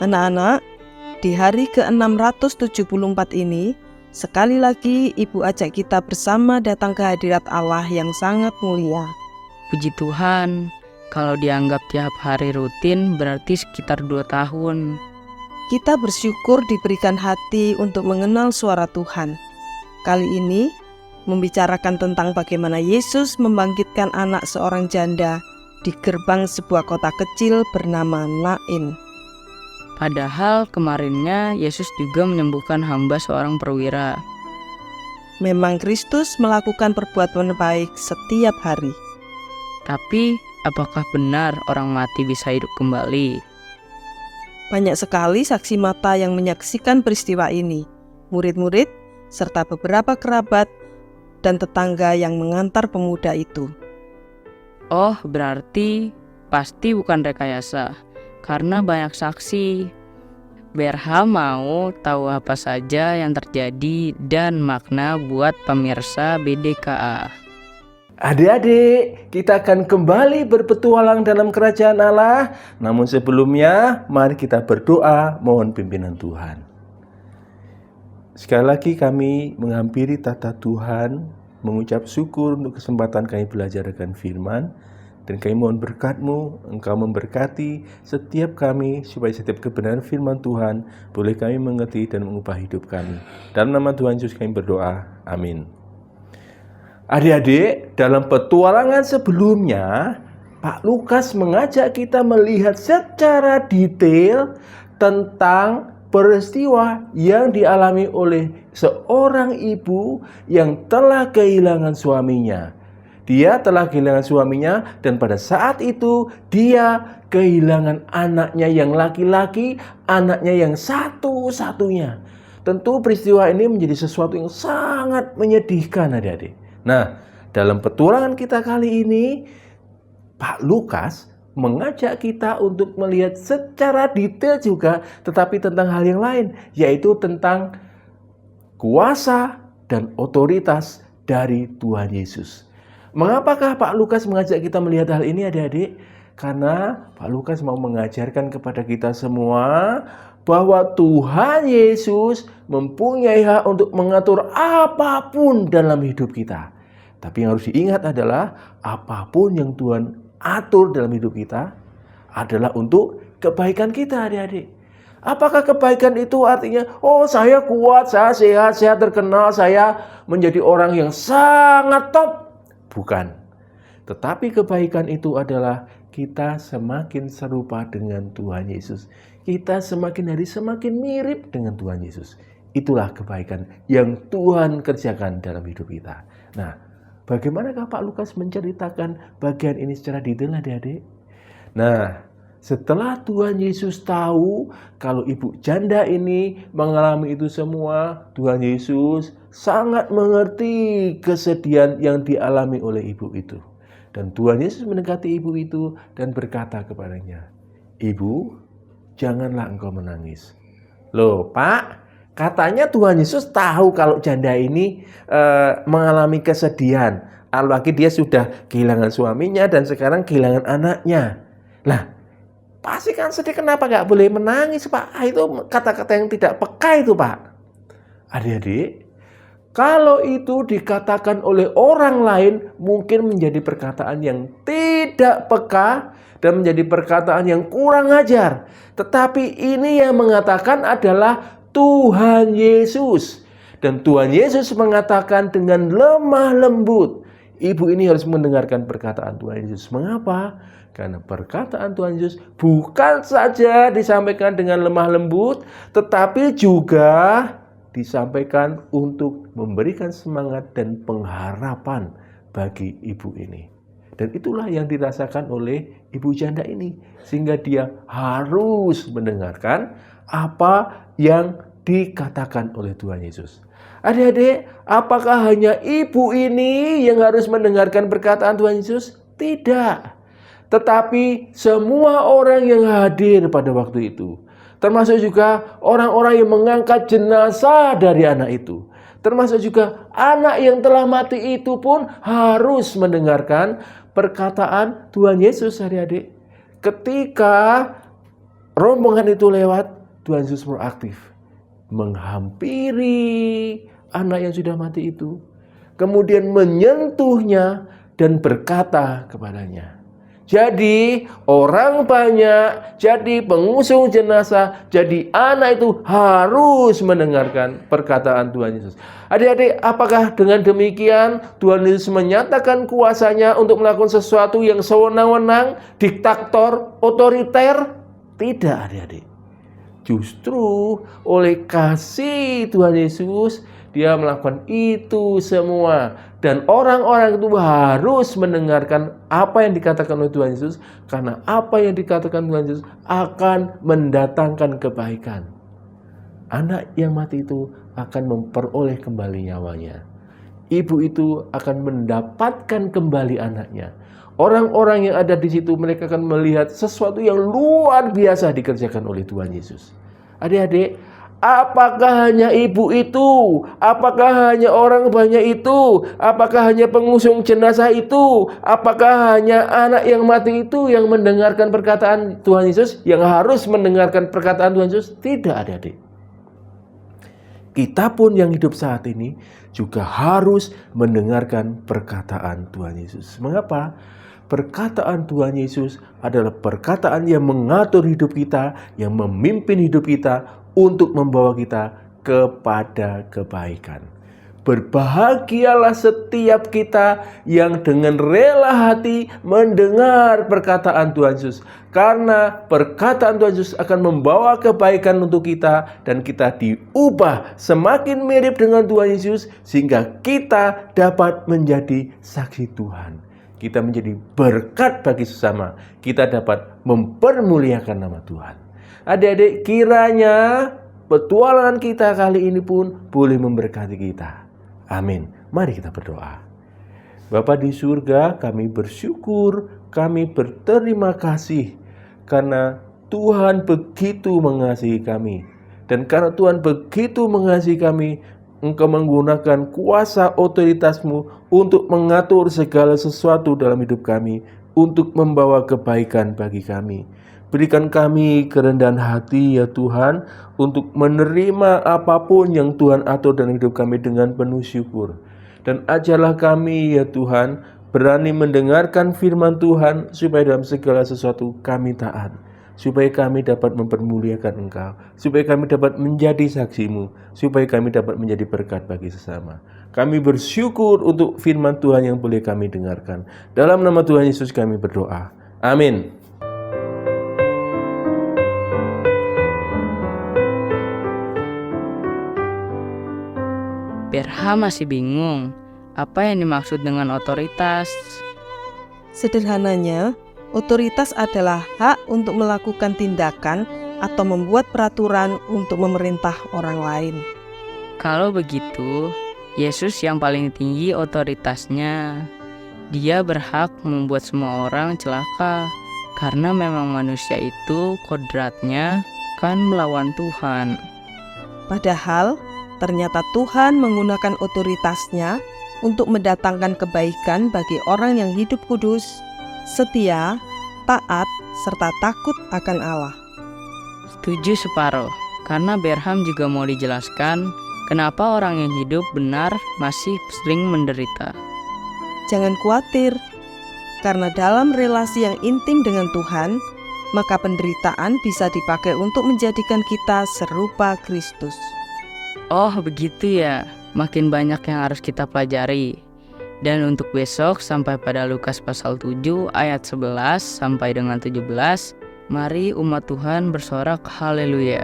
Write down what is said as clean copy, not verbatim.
Anak-anak, di hari ke-674 ini, sekali lagi Ibu ajak kita bersama datang ke hadirat Allah yang sangat mulia. Puji Tuhan, kalau dianggap tiap hari rutin berarti sekitar 2 tahun. Kita bersyukur diberikan hati untuk mengenal suara Tuhan. Kali ini, membicarakan tentang bagaimana Yesus membangkitkan anak seorang janda di gerbang sebuah kota kecil bernama Nain. Padahal kemarinnya Yesus juga menyembuhkan hamba seorang perwira. Memang Kristus melakukan perbuatan baik setiap hari. Tapi apakah benar orang mati bisa hidup kembali? Banyak sekali saksi mata yang menyaksikan peristiwa ini. Murid-murid, serta beberapa kerabat dan tetangga yang mengantar pemuda itu. Oh, berarti pasti bukan rekayasa, karena banyak saksi. BRH mau tahu apa saja yang terjadi dan makna buat pemirsa BDKA. Adik-adik, kita akan kembali berpetualang dalam kerajaan Allah. Namun sebelumnya, mari kita berdoa mohon pimpinan Tuhan. Sekali lagi kami menghampiri tahta Tuhan, mengucap syukur untuk kesempatan kami belajar akan firman. Dan kami mohon berkat-Mu, Engkau memberkati setiap kami, supaya setiap kebenaran firman Tuhan boleh kami mengerti dan mengubah hidup kami. Dalam nama Tuhan Yesus kami berdoa, amin. Adik-adik, dalam petualangan sebelumnya, Pak Lukas mengajak kita melihat secara detail tentang peristiwa yang dialami oleh seorang ibu yang telah kehilangan suaminya. Dia telah kehilangan suaminya dan pada saat itu dia kehilangan anaknya yang laki-laki, anaknya yang satu-satunya. Tentu peristiwa ini menjadi sesuatu yang sangat menyedihkan adik-adik. Nah, dalam petualangan kita kali ini, Pak Lukas mengajak kita untuk melihat secara detail juga, tetapi tentang hal yang lain, yaitu tentang kuasa dan otoritas dari Tuhan Yesus. Mengapakah Pak Lukas mengajak kita melihat hal ini adik-adik? Karena Pak Lukas mau mengajarkan kepada kita semua bahwa Tuhan Yesus mempunyai hak untuk mengatur apapun dalam hidup kita. Tapi yang harus diingat adalah apapun yang Tuhan atur dalam hidup kita adalah untuk kebaikan kita adik-adik. Apakah kebaikan itu artinya, oh saya kuat, saya sehat, saya terkenal, saya menjadi orang yang sangat top? Bukan. Tetapi kebaikan itu adalah kita semakin serupa dengan Tuhan Yesus. Kita semakin hari semakin mirip dengan Tuhan Yesus. Itulah kebaikan yang Tuhan kerjakan dalam hidup kita. Nah, bagaimanakah Pak Lukas menceritakan bagian ini secara detail adik-adik? Nah, setelah Tuhan Yesus tahu kalau ibu janda ini mengalami itu semua, Tuhan Yesus sangat mengerti kesedihan yang dialami oleh ibu itu. Dan Tuhan Yesus mendekati ibu itu dan berkata kepadanya, "Ibu, janganlah engkau menangis." Loh Pak, katanya Tuhan Yesus tahu kalau janda ini mengalami kesedihan. Apalagi dia sudah kehilangan suaminya dan sekarang kehilangan anaknya. Lah, pasti kan sedih, kenapa nggak boleh menangis Pak? Itu kata-kata yang tidak peka itu Pak. Adik-adik, kalau itu dikatakan oleh orang lain mungkin menjadi perkataan yang tidak peka dan menjadi perkataan yang kurang ajar. Tetapi ini yang mengatakan adalah Tuhan Yesus. Dan Tuhan Yesus mengatakan dengan lemah lembut. Ibu ini harus mendengarkan perkataan Tuhan Yesus. Mengapa? Karena perkataan Tuhan Yesus bukan saja disampaikan dengan lemah lembut, tetapi juga disampaikan untuk memberikan semangat dan pengharapan bagi ibu ini. Dan itulah yang dirasakan oleh ibu janda ini. Sehingga dia harus mendengarkan apa yang dikatakan oleh Tuhan Yesus. Adik-adik, apakah hanya ibu ini yang harus mendengarkan perkataan Tuhan Yesus? Tidak. Tetapi semua orang yang hadir pada waktu itu. Termasuk juga orang-orang yang mengangkat jenazah dari anak itu. Termasuk juga anak yang telah mati itu pun harus mendengarkan perkataan Tuhan Yesus adik-adik. Ketika rombongan itu lewat, Tuhan Yesus proaktif menghampiri anak yang sudah mati itu, kemudian menyentuhnya dan berkata kepadanya. Jadi orang banyak, jadi pengusung jenazah, jadi anak itu harus mendengarkan perkataan Tuhan Yesus. Adik-adik, apakah dengan demikian Tuhan Yesus menyatakan kuasanya untuk melakukan sesuatu yang sewenang-wenang, diktator, otoriter? Tidak, adik-adik. Justru oleh kasih Tuhan Yesus, Dia melakukan itu semua. Dan orang-orang itu harus mendengarkan apa yang dikatakan oleh Tuhan Yesus, karena apa yang dikatakan Tuhan Yesus akan mendatangkan kebaikan. Anak yang mati itu akan memperoleh kembali nyawanya. Ibu itu akan mendapatkan kembali anaknya. Orang-orang yang ada di situ, mereka akan melihat sesuatu yang luar biasa dikerjakan oleh Tuhan Yesus. Adik-adik, apakah hanya ibu itu? Apakah hanya orang banyak itu? Apakah hanya pengusung jenazah itu? Apakah hanya anak yang mati itu yang mendengarkan perkataan Tuhan Yesus, yang harus mendengarkan perkataan Tuhan Yesus? Tidak, adik-adik. Kita pun yang hidup saat ini juga harus mendengarkan perkataan Tuhan Yesus. Mengapa? Perkataan Tuhan Yesus adalah perkataan yang mengatur hidup kita, yang memimpin hidup kita untuk membawa kita kepada kebaikan. Berbahagialah setiap kita yang dengan rela hati mendengar perkataan Tuhan Yesus. Karena perkataan Tuhan Yesus akan membawa kebaikan untuk kita, dan kita diubah semakin mirip dengan Tuhan Yesus sehingga kita dapat menjadi saksi Tuhan. Kita menjadi berkat bagi sesama. Kita dapat mempermuliakan nama Tuhan. Adik-adik, kiranya petualangan kita kali ini pun boleh memberkati kita. Amin. Mari kita berdoa. Bapa di surga, kami bersyukur, kami berterima kasih karena Tuhan begitu mengasihi kami. Dan karena Tuhan begitu mengasihi kami, Engkau menggunakan kuasa otoritas-Mu untuk mengatur segala sesuatu dalam hidup kami, untuk membawa kebaikan bagi kami. Berikan kami kerendahan hati ya Tuhan, untuk menerima apapun yang Tuhan atur dalam hidup kami dengan penuh syukur. Dan ajarlah kami ya Tuhan, berani mendengarkan firman Tuhan, supaya dalam segala sesuatu kami taat. Supaya kami dapat mempermuliakan Engkau, supaya kami dapat menjadi saksi-Mu, supaya kami dapat menjadi berkat bagi sesama. Kami bersyukur untuk firman Tuhan yang boleh kami dengarkan. Dalam nama Tuhan Yesus kami berdoa. Amin. Berham masih bingung, apa yang dimaksud dengan otoritas? Sederhananya, otoritas adalah hak untuk melakukan tindakan atau membuat peraturan untuk memerintah orang lain. Kalau begitu, Yesus yang paling tinggi otoritasnya. Dia berhak membuat semua orang celaka, karena memang manusia itu kodratnya kan melawan Tuhan. Padahal, ternyata Tuhan menggunakan otoritasnya untuk mendatangkan kebaikan bagi orang yang hidup kudus, setia, taat, serta takut akan Allah. Setuju separuh, karena Berham juga mau dijelaskan kenapa orang yang hidup benar masih sering menderita. Jangan khawatir, karena dalam relasi yang intim dengan Tuhan, maka penderitaan bisa dipakai untuk menjadikan kita serupa Kristus. Oh begitu ya, makin banyak yang harus kita pelajari. Dan untuk besok sampai pada Lukas pasal 7 ayat 11 sampai dengan 17, mari umat Tuhan bersorak haleluya.